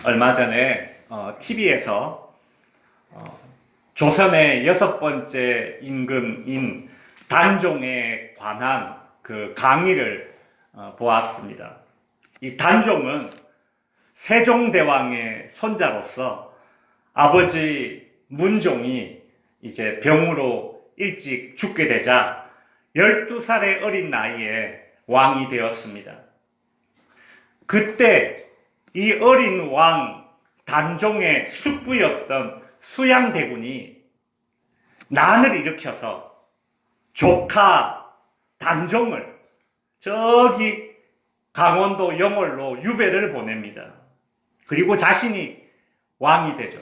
얼마 전에 TV에서 조선의 6번째 임금인 단종에 관한 그 강의를 보았습니다. 이 단종은 세종대왕의 손자로서 아버지 문종이 이제 병으로 일찍 죽게 되자 12살의 어린 나이에 왕이 되었습니다. 그때 이 어린 왕 단종의 숙부였던 수양대군이 난을 일으켜서 조카 단종을 저기 강원도 영월로 유배를 보냅니다. 그리고 자신이 왕이 되죠.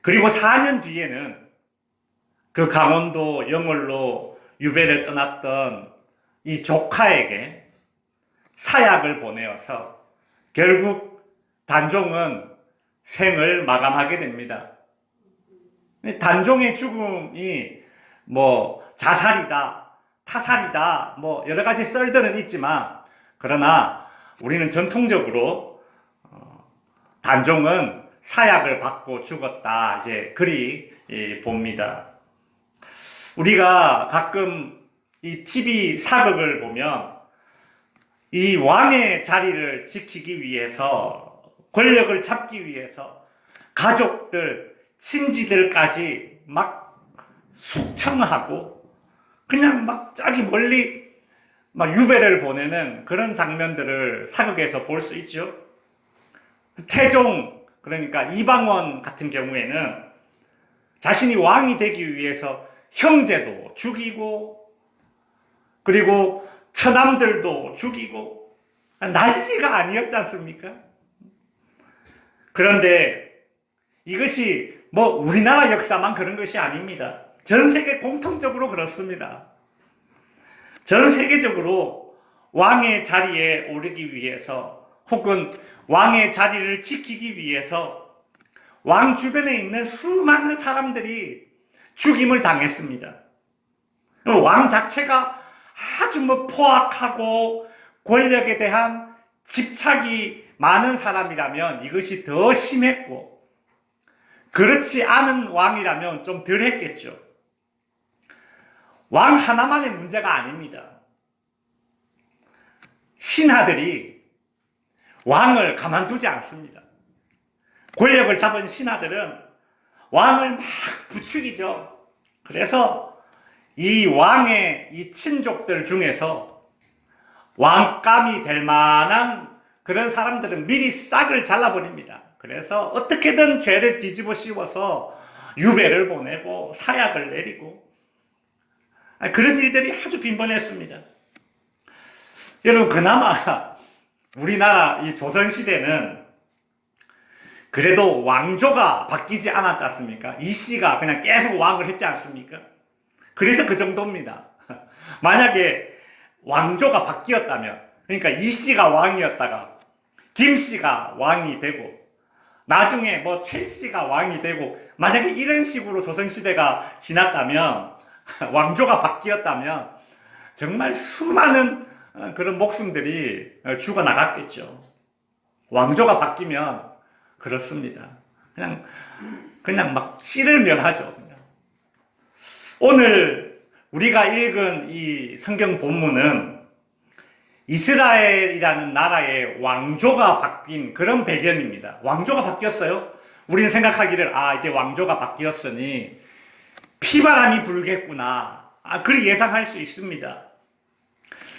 그리고 4년 뒤에는 그 강원도 영월로 유배를 떠났던 이 조카에게 사약을 보내어서 결국 단종은 생을 마감하게 됩니다. 단종의 죽음이 자살이다, 타살이다, 여러 가지 썰들은 있지만, 그러나 우리는 전통적으로 단종은 사약을 받고 죽었다, 이제 그리 봅니다. 우리가 가끔 이 TV 사극을 보면 이 왕의 자리를 지키기 위해서, 권력을 잡기 위해서 가족들, 친지들까지 막 숙청하고 그냥 막 저기 멀리 막 유배를 보내는 그런 장면들을 사극에서 볼 수 있죠. 태종, 그러니까 이방원 같은 경우에는 자신이 왕이 되기 위해서 형제도 죽이고, 그리고 처남들도 죽이고, 난리가 아니었지 않습니까? 그런데 이것이 우리나라 역사만 그런 것이 아닙니다. 전 세계 공통적으로 그렇습니다. 전 세계적으로 왕의 자리에 오르기 위해서, 혹은 왕의 자리를 지키기 위해서 왕 주변에 있는 수많은 사람들이 죽임을 당했습니다. 왕 자체가 아주 포악하고 권력에 대한 집착이 많은 사람이라면 이것이 더 심했고, 그렇지 않은 왕이라면 좀 덜 했겠죠. 왕 하나만의 문제가 아닙니다. 신하들이 왕을 가만두지 않습니다. 권력을 잡은 신하들은 왕을 막 부추기죠. 그래서 이 왕의 이 친족들 중에서 왕감이 될 만한 그런 사람들은 미리 싹을 잘라버립니다. 그래서 어떻게든 죄를 뒤집어 씌워서 유배를 보내고 사약을 내리고, 그런 일들이 아주 빈번했습니다. 여러분, 그나마 우리나라 이 조선시대는 그래도 왕조가 바뀌지 않았지 않습니까? 이씨가 그냥 계속 왕을 했지 않습니까? 그래서 그 정도입니다. 만약에 왕조가 바뀌었다면, 그러니까 이씨가 왕이었다가 김씨가 왕이 되고, 나중에 최씨가 왕이 되고, 만약에 이런 식으로 조선시대가 지났다면, 왕조가 바뀌었다면 정말 수많은 그런 목숨들이 죽어나갔겠죠. 왕조가 바뀌면 그렇습니다. 그냥 막 씨를 멸하죠. 그냥. 오늘 우리가 읽은 이 성경 본문은 이스라엘이라는 나라의 왕조가 바뀐 그런 배경입니다. 왕조가 바뀌었어요. 우리는 생각하기를 이제 왕조가 바뀌었으니 피바람이 불겠구나, 그리 예상할 수 있습니다.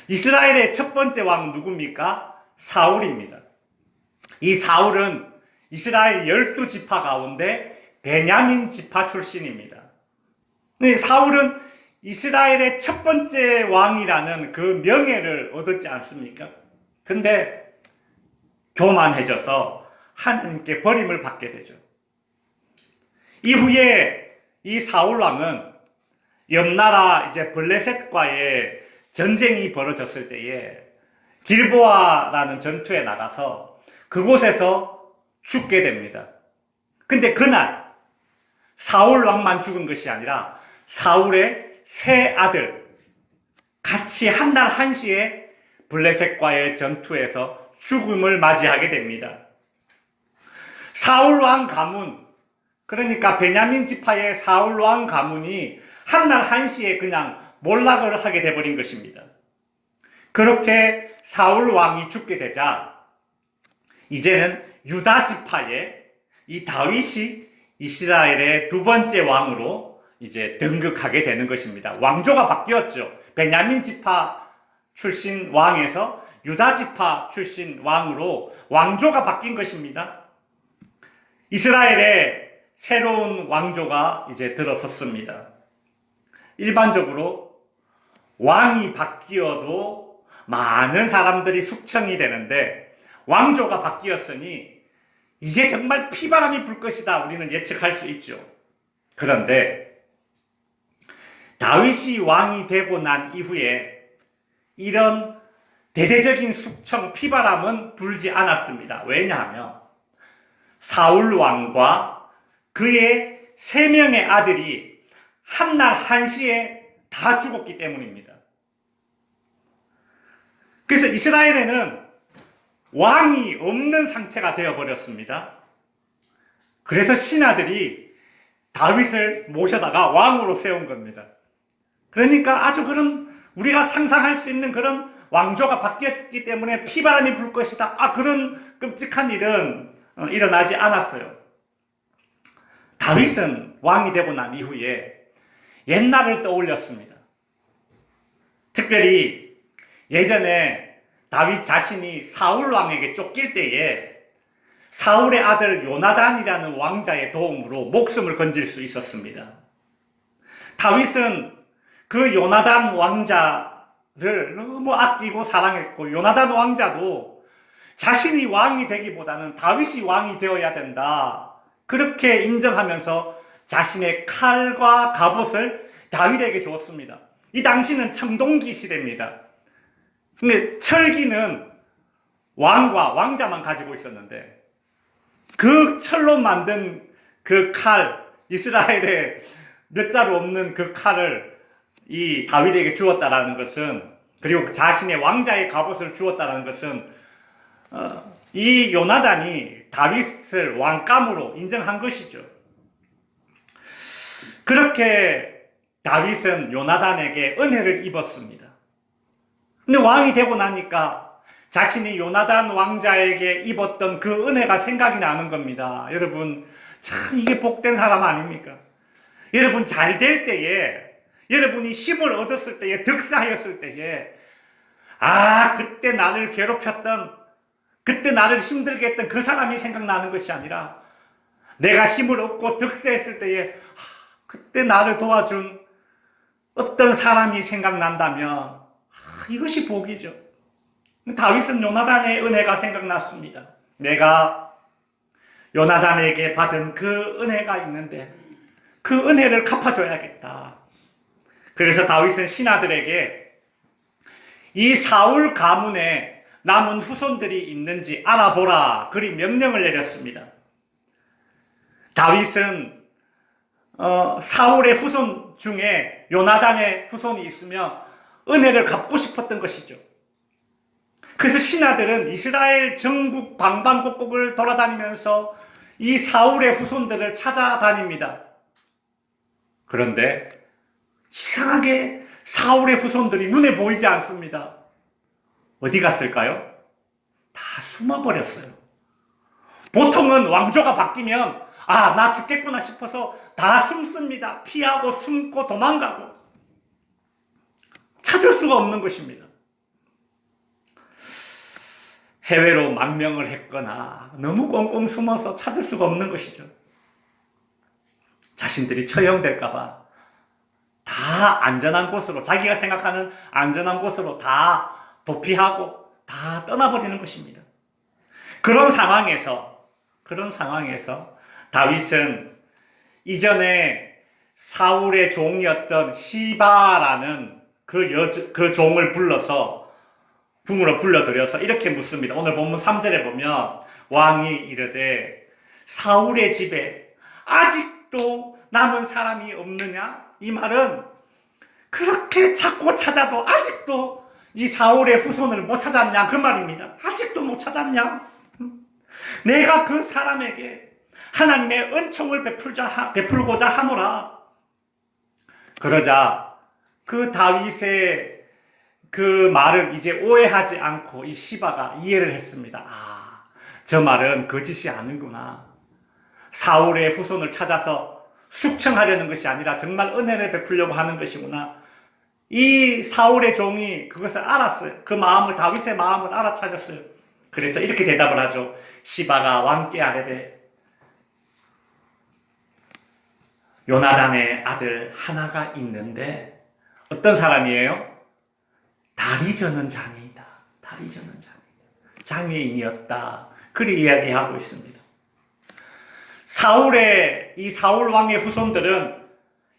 이스라엘의 첫 번째 왕은 누굽니까? 사울입니다. 이 사울은 이스라엘 12지파 가운데 베냐민 지파 출신입니다. 사울은 이스라엘의 첫 번째 왕이라는 그 명예를 얻었지 않습니까? 근데 교만해져서 하나님께 버림을 받게 되죠. 이후에 이 사울 왕은 옆나라 이제 블레셋과의 전쟁이 벌어졌을 때에 길보아라는 전투에 나가서 그곳에서 죽게 됩니다. 근데 그날 사울 왕만 죽은 것이 아니라 사울의 세 아들 같이 한 날 한시에 블레셋과의 전투에서 죽음을 맞이하게 됩니다. 사울 왕 가문, 그러니까 베냐민 지파의 사울 왕 가문이 한날 한시에 그냥 몰락을 하게 돼버린 것입니다. 그렇게 사울 왕이 죽게 되자 이제는 유다 지파의 이 다윗이 이스라엘의 두 번째 왕으로 이제 등극하게 되는 것입니다. 왕조가 바뀌었죠. 베냐민 지파 출신 왕에서 유다 지파 출신 왕으로 왕조가 바뀐 것입니다. 이스라엘의 새로운 왕조가 이제 들어섰습니다. 일반적으로 왕이 바뀌어도 많은 사람들이 숙청이 되는데 왕조가 바뀌었으니 이제 정말 피바람이 불 것이다 우리는 예측할 수 있죠. 그런데 다윗이 왕이 되고 난 이후에 이런 대대적인 숙청 피바람은 불지 않았습니다. 왜냐하면 사울 왕과 그의 3명의 아들이 한날 한시에 다 죽었기 때문입니다. 그래서 이스라엘에는 왕이 없는 상태가 되어버렸습니다. 그래서 신하들이 다윗을 모셔다가 왕으로 세운 겁니다. 그러니까 아주 그런 우리가 상상할 수 있는 그런 왕조가 바뀌었기 때문에 피바람이 불 것이다. 그런 끔찍한 일은 일어나지 않았어요. 다윗은 왕이 되고 난 이후에 옛날을 떠올렸습니다. 특별히 예전에 다윗 자신이 사울 왕에게 쫓길 때에 사울의 아들 요나단이라는 왕자의 도움으로 목숨을 건질 수 있었습니다. 다윗은 그 요나단 왕자를 너무 아끼고 사랑했고 요나단 왕자도 자신이 왕이 되기보다는 다윗이 왕이 되어야 된다. 그렇게 인정하면서 자신의 칼과 갑옷을 다윗에게 주었습니다. 이 당시는 청동기 시대입니다. 근데 철기는 왕과 왕자만 가지고 있었는데 그 철로 만든 그 칼, 이스라엘에 몇 자루 없는 그 칼을 이 다윗에게 주었다라는 것은, 그리고 자신의 왕자의 갑옷을 주었다라는 것은 이 요나단이 다윗을 왕감으로 인정한 것이죠. 그렇게 다윗은 요나단에게 은혜를 입었습니다. 근데 왕이 되고 나니까 자신이 요나단 왕자에게 입었던 그 은혜가 생각이 나는 겁니다. 여러분, 참 이게 복된 사람 아닙니까? 여러분 잘 될 때에, 여러분이 힘을 얻었을 때에, 득사하였을 때에 그때 나를 괴롭혔던, 그때 나를 힘들게 했던 그 사람이 생각나는 것이 아니라 내가 힘을 얻고 득세했을 때에 그때 나를 도와준 어떤 사람이 생각난다면 이것이 복이죠. 다윗은 요나단의 은혜가 생각났습니다. 내가 요나단에게 받은 그 은혜가 있는데 그 은혜를 갚아줘야겠다. 그래서 다윗은 신하들에게 이 사울 가문에 남은 후손들이 있는지 알아보라. 그리 명령을 내렸습니다. 다윗은 사울의 후손 중에 요나단의 후손이 있으며 은혜를 갚고 싶었던 것이죠. 그래서 신하들은 이스라엘 전국 방방곡곡을 돌아다니면서 이 사울의 후손들을 찾아다닙니다. 그런데 이상하게 사울의 후손들이 눈에 보이지 않습니다. 어디 갔을까요? 다 숨어버렸어요. 보통은 왕조가 바뀌면 나 죽겠구나 싶어서 다 숨습니다. 피하고 숨고 도망가고 찾을 수가 없는 것입니다. 해외로 망명을 했거나 너무 꽁꽁 숨어서 찾을 수가 없는 것이죠. 자신들이 처형될까봐 다 안전한 곳으로, 자기가 생각하는 안전한 곳으로 다 도피하고 다 떠나버리는 것입니다. 그런 상황에서 다윗은 이전에 사울의 종이었던 시바라는 그 종을 불러서 궁으로 불러들여서 이렇게 묻습니다. 오늘 본문 3절에 보면 왕이 이르되 사울의 집에 아직도 남은 사람이 없느냐? 이 말은 그렇게 찾고 찾아도 아직도 이 사울의 후손을 못 찾았냐 그 말입니다. 아직도 못 찾았냐? 내가 그 사람에게 하나님의 은총을 베풀고자 하노라. 그러자 그 다윗의 그 말을 이제 오해하지 않고 이 시바가 이해를 했습니다. 아, 저 말은 거짓이 아니구나. 사울의 후손을 찾아서 숙청하려는 것이 아니라 정말 은혜를 베풀려고 하는 것이구나. 이 사울의 종이 그것을 알았어요. 그 마음을, 다윗의 마음을 알아차렸어요. 그래서 이렇게 대답을 하죠. 시바가 왕께 아뢰되 요나단의 아들 하나가 있는데 어떤 사람이에요? 다리 저는 장이다. 다리 저는 장이다. 장애인이었다. 그리 이야기하고 있습니다. 이 사울 왕의 후손들은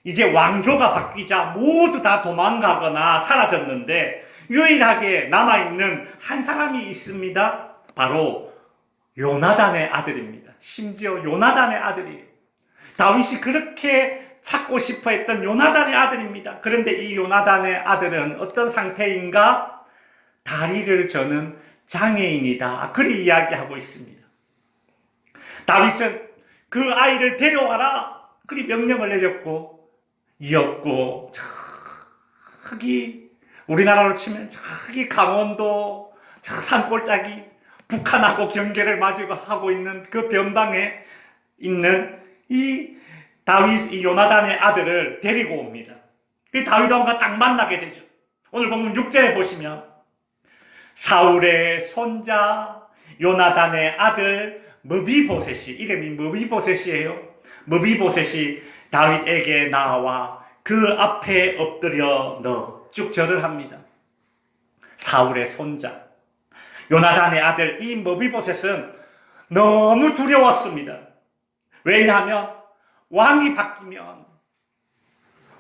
이제 왕조가 바뀌자 모두 다 도망가거나 사라졌는데 유일하게 남아있는 한 사람이 있습니다. 바로 요나단의 아들입니다. 심지어 요나단의 아들이에요. 다윗이 그렇게 찾고 싶어 했던 요나단의 아들입니다. 그런데 이 요나단의 아들은 어떤 상태인가? 다리를 저는 장애인이다. 그리 이야기하고 있습니다. 다윗은 그 아이를 데려와라. 그리 명령을 내렸고 이었고 저기 우리나라로 치면 저기 강원도 저 산골짜기 북한하고 경계를 마주하고 있는 그 변방에 있는 이 요나단의 아들을 데리고 옵니다. 그 다윗 왕과 딱 만나게 되죠. 오늘 보면 6절에 보시면 사울의 손자 요나단의 아들 므비보셋이, 이름이 므비보셋이에요. 므비보셋이 다윗에게 나와 그 앞에 엎드려 쭉 절을 합니다. 사울의 손자 요나단의 아들 이 므비보셋은 너무 두려웠습니다. 왜냐하면 왕이 바뀌면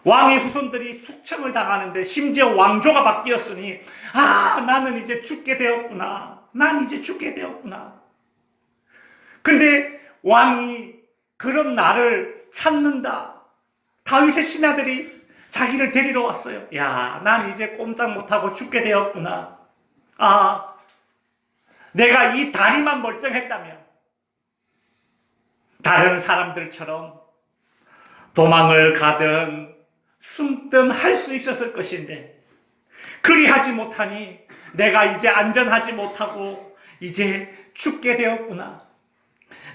왕의 후손들이 숙청을 당하는데 심지어 왕조가 바뀌었으니 나는 이제 죽게 되었구나. 난 이제 죽게 되었구나. 근데 왕이 그런 나를 찾는다. 다윗의 신하들이 자기를 데리러 왔어요. 야, 난 이제 꼼짝 못하고 죽게 되었구나. 내가 이 다리만 멀쩡했다면 다른 사람들처럼 도망을 가든 숨든 할 수 있었을 것인데 그리하지 못하니 내가 이제 안전하지 못하고 이제 죽게 되었구나.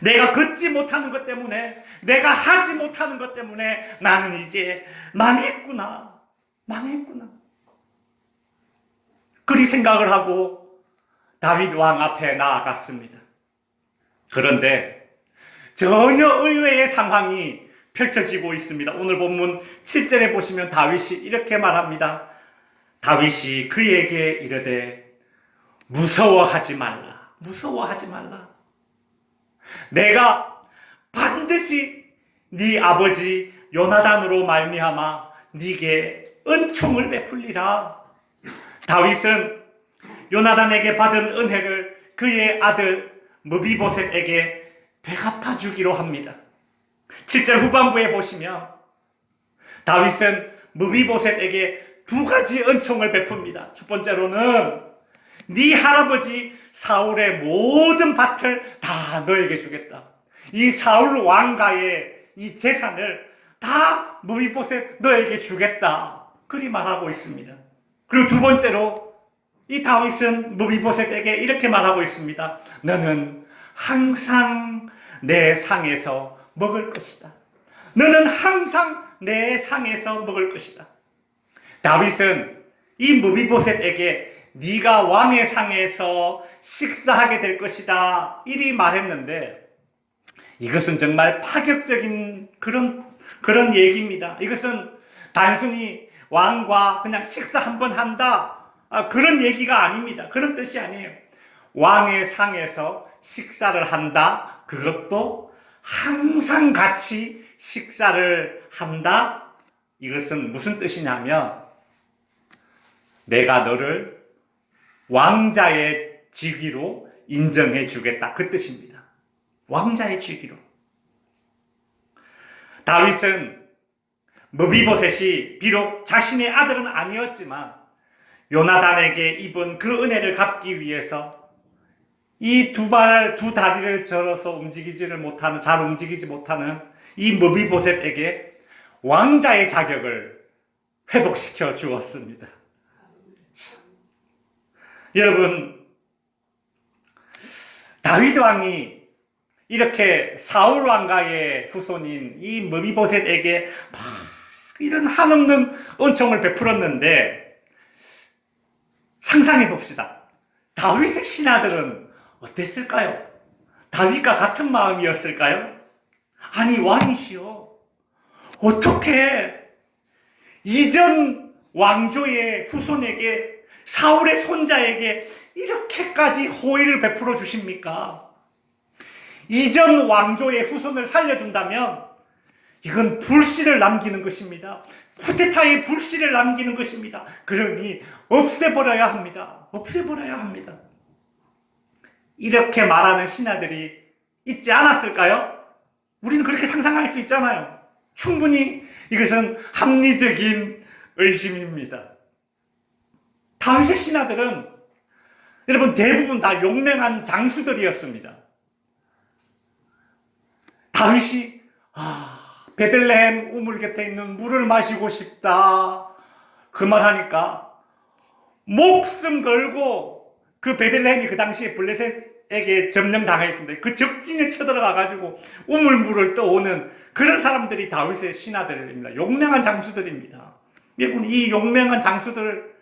내가 걷지 못하는 것 때문에, 내가 하지 못하는 것 때문에 나는 이제 망했구나. 그리 생각을 하고 다윗 왕 앞에 나아갔습니다. 그런데 전혀 의외의 상황이 펼쳐지고 있습니다. 오늘 본문 7절에 보시면 다윗이 이렇게 말합니다. 다윗이 그에게 이르되 무서워하지 말라. 내가 반드시 네 아버지 요나단으로 말미암아 네게 은총을 베풀리라. 다윗은 요나단에게 받은 은혜를 그의 아들 므비보셋에게 되갚아 주기로 합니다. 7절 후반부에 보시면 다윗은 므비보셋에게 두 가지 은총을 베풉니다. 첫 번째로는 네 할아버지 사울의 모든 밭을 다 너에게 주겠다. 이 사울 왕가의 이 재산을 다 므비보셋 너에게 주겠다. 그리 말하고 있습니다. 그리고 두 번째로 이 다윗은 므비보셋에게 이렇게 말하고 있습니다. 너는 항상 내 상에서 먹을 것이다. 너는 항상 내 상에서 먹을 것이다. 다윗은 이 므비보셋에게 네가 왕의 상에서 식사하게 될 것이다 이리 말했는데 이것은 정말 파격적인 그런 얘기입니다. 이것은 단순히 왕과 그냥 식사 한번 한다 그런 얘기가 아닙니다. 그런 뜻이 아니에요. 왕의 상에서 식사를 한다. 그것도 항상 같이 식사를 한다. 이것은 무슨 뜻이냐면 내가 너를 왕자의 직위로 인정해 주겠다. 그 뜻입니다. 왕자의 직위로. 다윗은 므비보셋이 비록 자신의 아들은 아니었지만 요나단에게 입은 그 은혜를 갚기 위해서 이 두 다리를 절어서 움직이지를 못하는, 잘 움직이지 못하는 이 무비보셋에게 왕자의 자격을 회복시켜 주었습니다. 여러분, 다윗 왕이 이렇게 사울 왕가의 후손인 이 무비보셋에게 막 이런 한없는 은총을 베풀었는데, 상상해 봅시다. 다윗의 신하들은 어땠을까요? 다윗과 같은 마음이었을까요? 아니, 왕이시여, 어떻게 이전 왕조의 후손에게, 사울의 손자에게 이렇게까지 호의를 베풀어 주십니까? 이전 왕조의 후손을 살려준다면 이건 불씨를 남기는 것입니다. 쿠데타의 불씨를 남기는 것입니다. 그러니 없애버려야 합니다. 없애버려야 합니다. 이렇게 말하는 신하들이 있지 않았을까요? 우리는 그렇게 상상할 수 있잖아요. 충분히 이것은 합리적인 의심입니다. 다윗의 신하들은 여러분 대부분 다 용맹한 장수들이었습니다. 다윗이 베들레헴 우물 곁에 있는 물을 마시고 싶다 그 말하니까 목숨 걸고, 그 베들레헴이 그 당시에 블레셋에게 점령당했습니다. 그 적진에 쳐들어가 가지고 우물물을 떠오는 그런 사람들이 다윗의 신하들입니다. 용맹한 장수들입니다. 여러분, 이 용맹한 장수들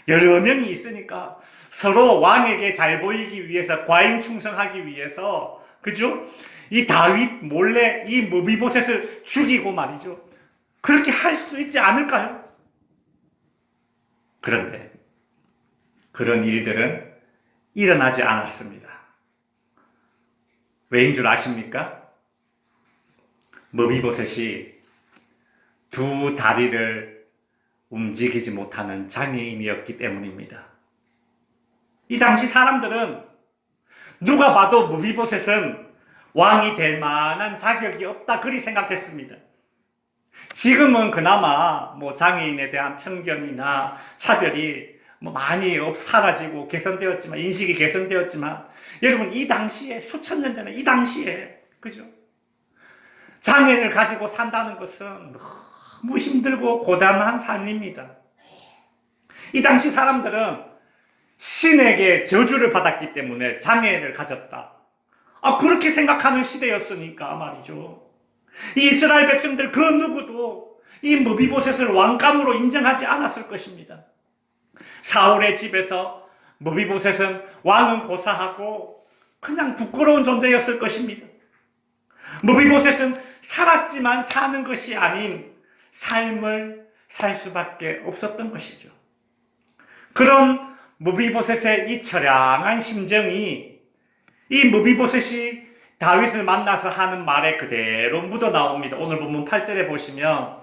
여러 명이 있으니까 서로 왕에게 잘 보이기 위해서, 과잉 충성하기 위해서, 그죠? 이 다윗 몰래 이 무비보셋을 죽이고 말이죠. 그렇게 할 수 있지 않을까요? 그런데 그런 일들은 일어나지 않았습니다. 왜인 줄 아십니까? 무비보셋이 두 다리를 움직이지 못하는 장애인이었기 때문입니다. 이 당시 사람들은 누가 봐도 무비보셋은 왕이 될 만한 자격이 없다, 그리 생각했습니다. 지금은 그나마 장애인에 대한 편견이나 차별이 많이 사라지고 개선되었지만, 인식이 개선되었지만, 여러분 이 당시에, 수천 년 전에 이 당시에, 그죠? 장애를 가지고 산다는 것은 너무 힘들고 고단한 삶입니다. 이 당시 사람들은 신에게 저주를 받았기 때문에 장애를 가졌다, 그렇게 생각하는 시대였으니까 말이죠. 이 이스라엘 백성들 그 누구도 이 무비보셋을 왕감으로 인정하지 않았을 것입니다. 사울의 집에서 무비보셋은 왕은 고사하고 그냥 부끄러운 존재였을 것입니다. 무비보셋은 살았지만 사는 것이 아닌 삶을 살 수밖에 없었던 것이죠. 그런 무비보셋의 이 처량한 심정이 이 무비보셋이 다윗을 만나서 하는 말에 그대로 묻어 나옵니다. 오늘 본문 8절에 보시면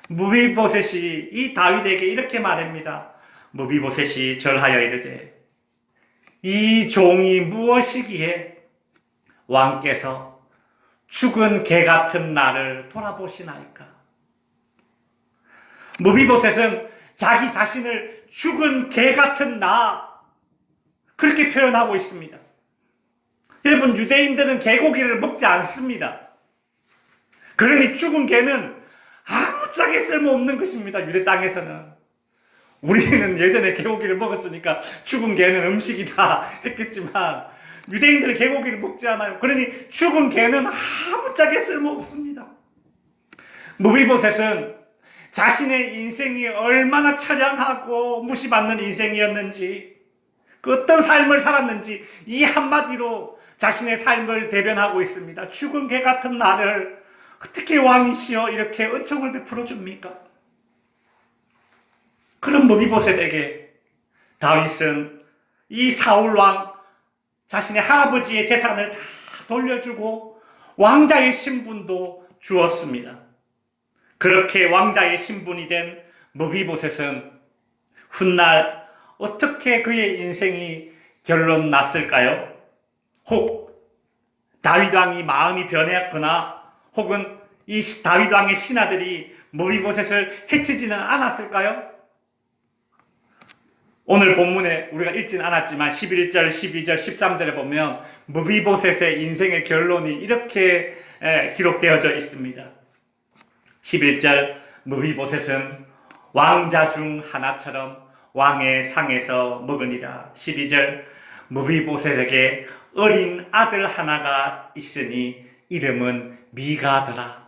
무비보셋이 이 다윗에게 이렇게 말합니다. 무비보셋이 절하여 이르되 이 종이 무엇이기에 왕께서 죽은 개 같은 나를 돌아보시나이까. 무비보셋은 자기 자신을 죽은 개 같은 나, 그렇게 표현하고 있습니다. 여러분, 유대인들은 개고기를 먹지 않습니다. 그러니 죽은 개는 아무짝에 쓸모없는 것입니다. 유대 땅에서는. 우리는 예전에 개고기를 먹었으니까 죽은 개는 음식이다 했겠지만, 유대인들은 개고기를 먹지 않아요. 그러니 죽은 개는 아무짝에 쓸모없습니다. 무비보셋은 자신의 인생이 얼마나 처량하고 무시받는 인생이었는지, 그 어떤 삶을 살았는지 이 한마디로 자신의 삶을 대변하고 있습니다. 죽은 개 같은 나를 어떻게 왕이시여 이렇게 은총을 베풀어 줍니까? 그런 무비보셋에게 다윗은 이 사울 왕, 자신의 할아버지의 재산을 다 돌려주고 왕자의 신분도 주었습니다. 그렇게 왕자의 신분이 된 무비보셋은 훗날 어떻게 그의 인생이 결론 났을까요? 혹 다윗 왕이 마음이 변했거나 혹은 이 다윗 왕의 신하들이 무비보셋을 해치지는 않았을까요? 오늘 본문에 우리가 읽진 않았지만 11절, 12절, 13절에 보면 무비보셋의 인생의 결론이 이렇게 기록되어져 있습니다. 11절, 무비보셋은 왕자 중 하나처럼 왕의 상에서 먹으니라. 12절, 무비보셋에게 어린 아들 하나가 있으니 이름은 미가더라.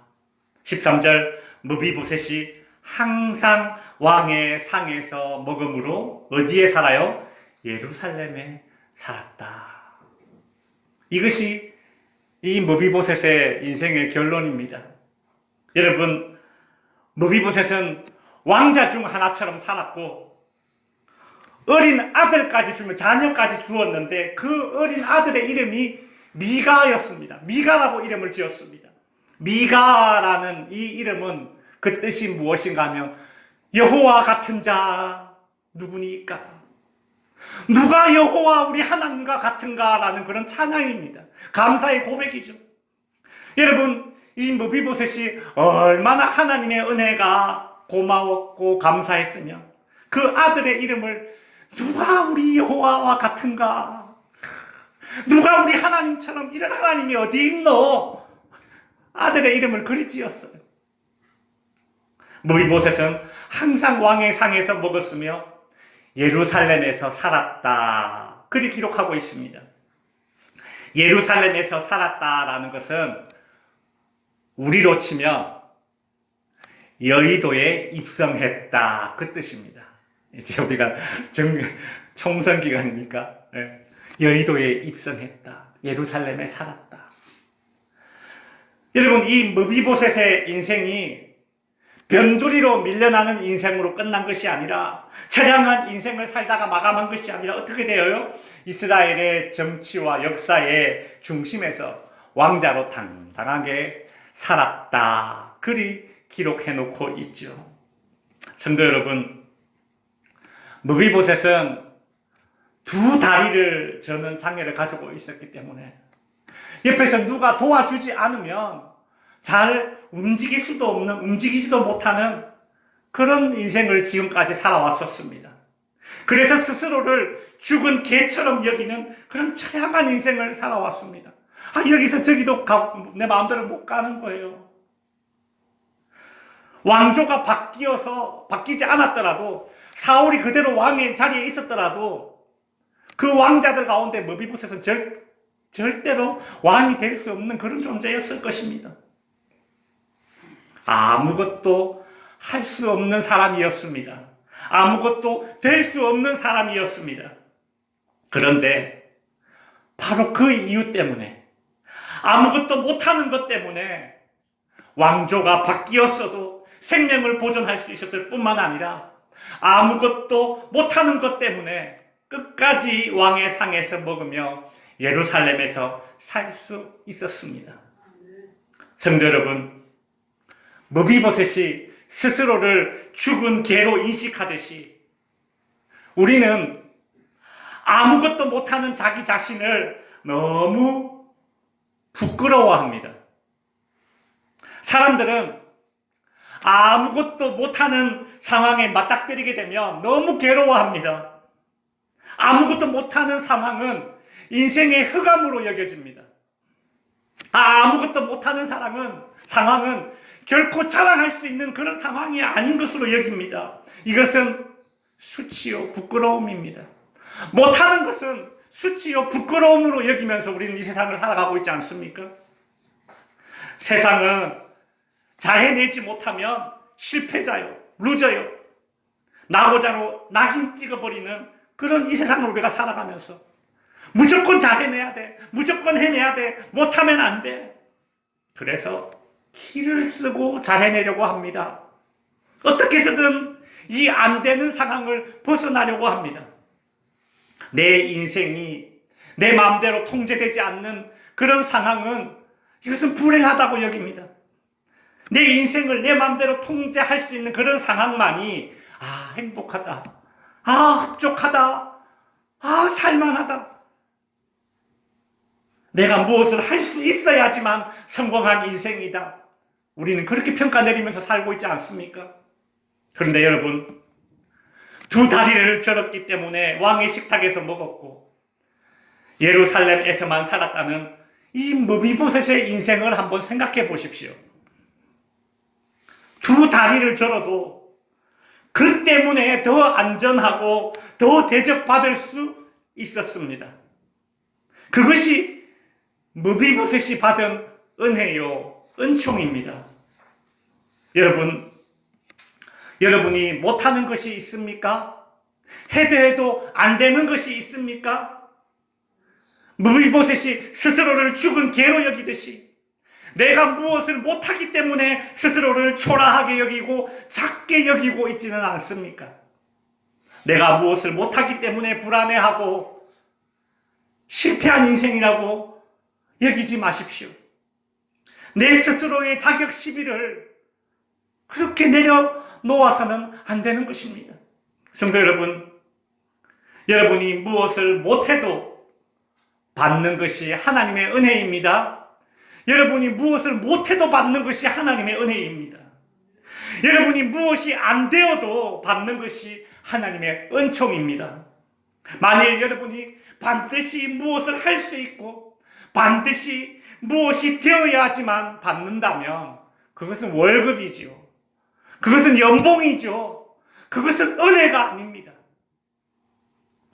13절, 무비보셋이 항상 왕의 상에서 먹음으로 어디에 살아요? 예루살렘에 살았다. 이것이 이 무비보셋의 인생의 결론입니다. 여러분, 무비보셋은 왕자 중 하나처럼 살았고 어린 아들까지 주면 자녀까지 두었는데 그 어린 아들의 이름이 미가였습니다. 미가라고 이름을 지었습니다. 미가라는 이 이름은 그 뜻이 무엇인가 하면 여호와 같은 자 누구니까? 누가 여호와 우리 하나님과 같은가라는 그런 찬양입니다. 감사의 고백이죠. 여러분, 이 무비보셋이 얼마나 하나님의 은혜가 고마웠고 감사했으며 그 아들의 이름을 누가 우리 여호와와 같은가? 누가 우리 하나님처럼 이런 하나님이 어디 있노? 아들의 이름을 그리 지었어요. 무비보셋은 항상 왕의 상에서 먹었으며 예루살렘에서 살았다. 그리 기록하고 있습니다. 예루살렘에서 살았다라는 것은 우리로 치면 여의도에 입성했다. 그 뜻입니다. 이제 우리가 총선 기간이니까 여의도에 입성했다. 예루살렘에 살았다. 여러분, 이 무비보셋의 인생이 변두리로 밀려나는 인생으로 끝난 것이 아니라 처량한 인생을 살다가 마감한 것이 아니라 어떻게 되어요? 이스라엘의 정치와 역사의 중심에서 왕자로 당당하게 살았다. 그리 기록해놓고 있죠. 성도 여러분, 무비보셋은 두 다리를 저는 장애를 가지고 있었기 때문에 옆에서 누가 도와주지 않으면 잘 움직이지도 못하는 그런 인생을 지금까지 살아왔었습니다. 그래서 스스로를 죽은 개처럼 여기는 그런 처량한 인생을 살아왔습니다. 여기서 저기도 내 마음대로 못 가는 거예요. 왕조가 바뀌지 않았더라도 사울이 그대로 왕의 자리에 있었더라도 그 왕자들 가운데 무비보셋은 절대로 왕이 될 수 없는 그런 존재였을 것입니다. 아무것도 할 수 없는 사람이었습니다. 아무것도 될 수 없는 사람이었습니다. 그런데 바로 그 이유 때문에, 아무것도 못하는 것 때문에 왕조가 바뀌었어도 생명을 보존할 수 있었을 뿐만 아니라 아무것도 못하는 것 때문에 끝까지 왕의 상에서 먹으며 예루살렘에서 살 수 있었습니다. 성도 여러분, 무비보셋이 스스로를 죽은 개로 인식하듯이 우리는 아무것도 못하는 자기 자신을 너무 부끄러워합니다. 사람들은 아무것도 못하는 상황에 맞닥뜨리게 되면 너무 괴로워합니다. 아무것도 못하는 상황은 인생의 흑암으로 여겨집니다. 아무것도 못하는 상황은 결코 자랑할 수 있는 그런 상황이 아닌 것으로 여깁니다. 이것은 수치요 부끄러움입니다. 못하는 것은 수치요 부끄러움으로 여기면서 우리는 이 세상을 살아가고 있지 않습니까? 세상은 잘 해내지 못하면 실패자요, 루저요, 나고자로 낙인 찍어버리는 그런 이 세상을 우리가 살아가면서 무조건 잘 해내야 돼, 무조건 해내야 돼, 못하면 안 돼. 그래서 기를 쓰고 잘 해내려고 합니다. 어떻게 해서든 이 안 되는 상황을 벗어나려고 합니다. 내 인생이 내 마음대로 통제되지 않는 그런 상황은 이것은 불행하다고 여깁니다. 내 인생을 내 마음대로 통제할 수 있는 그런 상황만이 행복하다, 흡족하다, 살만하다. 내가 무엇을 할 수 있어야지만 성공한 인생이다. 우리는 그렇게 평가 내리면서 살고 있지 않습니까? 그런데 여러분, 두 다리를 절었기 때문에 왕의 식탁에서 먹었고 예루살렘에서만 살았다는 이 무비보셋의 인생을 한번 생각해 보십시오. 두 다리를 절어도 그 때문에 더 안전하고 더 대접받을 수 있었습니다. 그것이 무비보셋이 받은 은혜요, 은총입니다. 여러분이 못하는 것이 있습니까? 해도 안 되는 것이 있습니까? 무비보셋이 스스로를 죽은 개로 여기듯이 내가 무엇을 못하기 때문에 스스로를 초라하게 여기고 작게 여기고 있지는 않습니까? 내가 무엇을 못하기 때문에 불안해하고 실패한 인생이라고 여기지 마십시오. 내 스스로의 자격 시비를 그렇게 내려놓아서는 안 되는 것입니다. 성도 여러분, 여러분이 무엇을 못해도 받는 것이 하나님의 은혜입니다. 여러분이 무엇을 못해도 받는 것이 하나님의 은혜입니다. 여러분이 무엇이 안 되어도 받는 것이 하나님의 은총입니다. 만일 여러분이 반드시 무엇을 할 수 있고 반드시 무엇이 되어야지만 받는다면 그것은 월급이지요. 그것은 연봉이죠. 그것은 은혜가 아닙니다.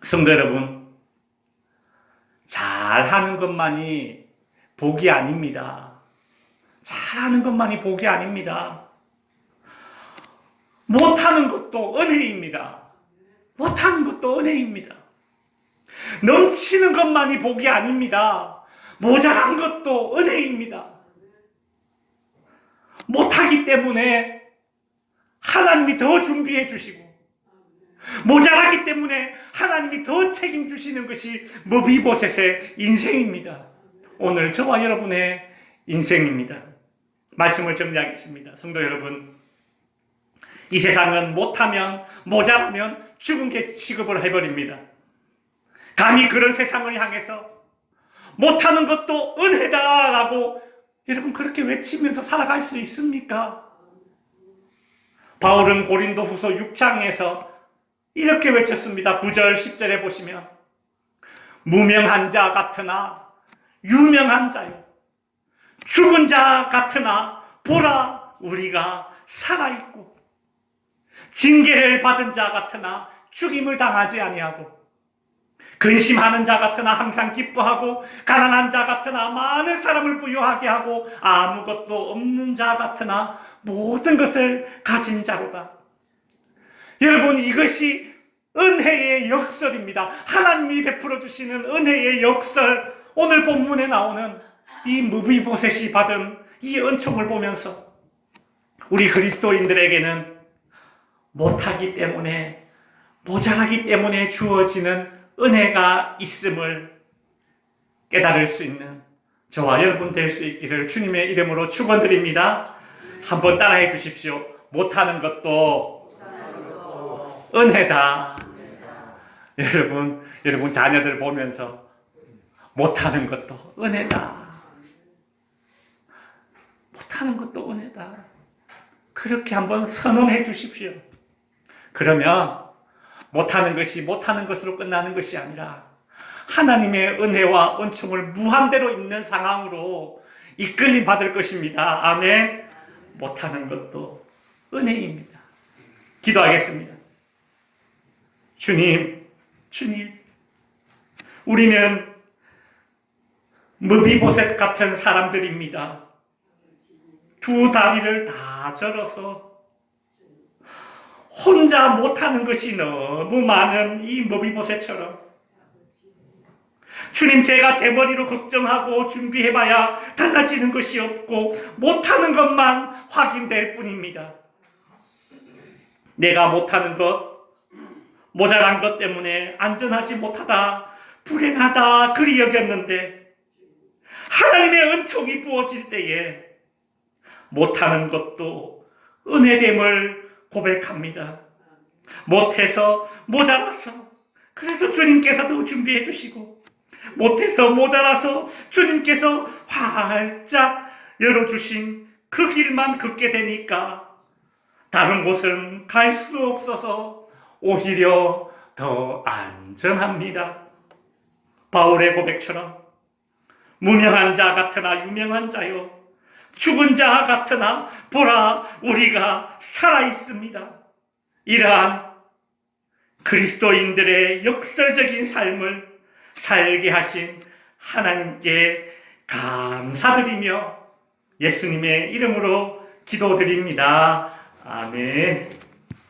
성도 여러분, 잘하는 것만이 복이 아닙니다. 잘하는 것만이 복이 아닙니다. 못하는 것도 은혜입니다. 못하는 것도 은혜입니다. 넘치는 것만이 복이 아닙니다. 모자란 것도 은혜입니다. 못하기 때문에 하나님이 더 준비해 주시고 모자라기 때문에 하나님이 더 책임주시는 것이 무비보셋의 인생입니다. 오늘 저와 여러분의 인생입니다. 말씀을 정리하겠습니다. 성도 여러분, 이 세상은 못하면 모자라면 죽은 개 취급을 해버립니다. 감히 그런 세상을 향해서 못하는 것도 은혜다라고 여러분 그렇게 외치면서 살아갈 수 있습니까? 바울은 고린도후서 6장에서 이렇게 외쳤습니다. 9절 10절에 보시면 무명한 자 같으나 유명한 자요 죽은 자 같으나 보라 우리가 살아있고 징계를 받은 자 같으나 죽임을 당하지 아니하고 근심하는 자 같으나 항상 기뻐하고 가난한 자 같으나 많은 사람을 부유하게 하고 아무것도 없는 자 같으나 모든 것을 가진 자로다. 여러분, 이것이 은혜의 역설입니다. 하나님이 베풀어 주시는 은혜의 역설. 오늘 본문에 나오는 이 무비보셋이 받은 이 은총을 보면서 우리 그리스도인들에게는 못하기 때문에 모자라기 때문에 주어지는 은혜가 있음을 깨달을 수 있는 저와 여러분 될 수 있기를 주님의 이름으로 축원드립니다. 한번 따라해 주십시오. 못하는 것도 은혜다. 여러분 자녀들 보면서 못하는 것도 은혜다. 못하는 것도 은혜다. 그렇게 한번 선언해 주십시오. 그러면 못하는 것이 못하는 것으로 끝나는 것이 아니라 하나님의 은혜와 은총을 무한대로 있는 상황으로 이끌림 받을 것입니다. 아멘. 못하는 것도 은혜입니다. 기도하겠습니다. 주님, 우리는 무비보셋 같은 사람들입니다. 두 다리를 다 절어서 혼자 못하는 것이 너무 많은 이 무비보셋처럼 주님, 제가 제 머리로 걱정하고 준비해봐야 달라지는 것이 없고 못하는 것만 확인될 뿐입니다. 내가 못하는 것, 모자란 것 때문에 안전하지 못하다, 불행하다 그리 여겼는데 하나님의 은총이 부어질 때에 못하는 것도 은혜됨을 고백합니다. 못해서 모자라서 그래서 주님께서 더 준비해 주시고 못해서 모자라서 주님께서 활짝 열어주신 그 길만 걷게 되니까 다른 곳은 갈 수 없어서 오히려 더 안전합니다. 바울의 고백처럼 무명한 자 같으나 유명한 자요, 죽은 자 같으나 보라 우리가 살아있습니다. 이러한 그리스도인들의 역설적인 삶을 살게 하신 하나님께 감사드리며 예수님의 이름으로 기도드립니다. 아멘.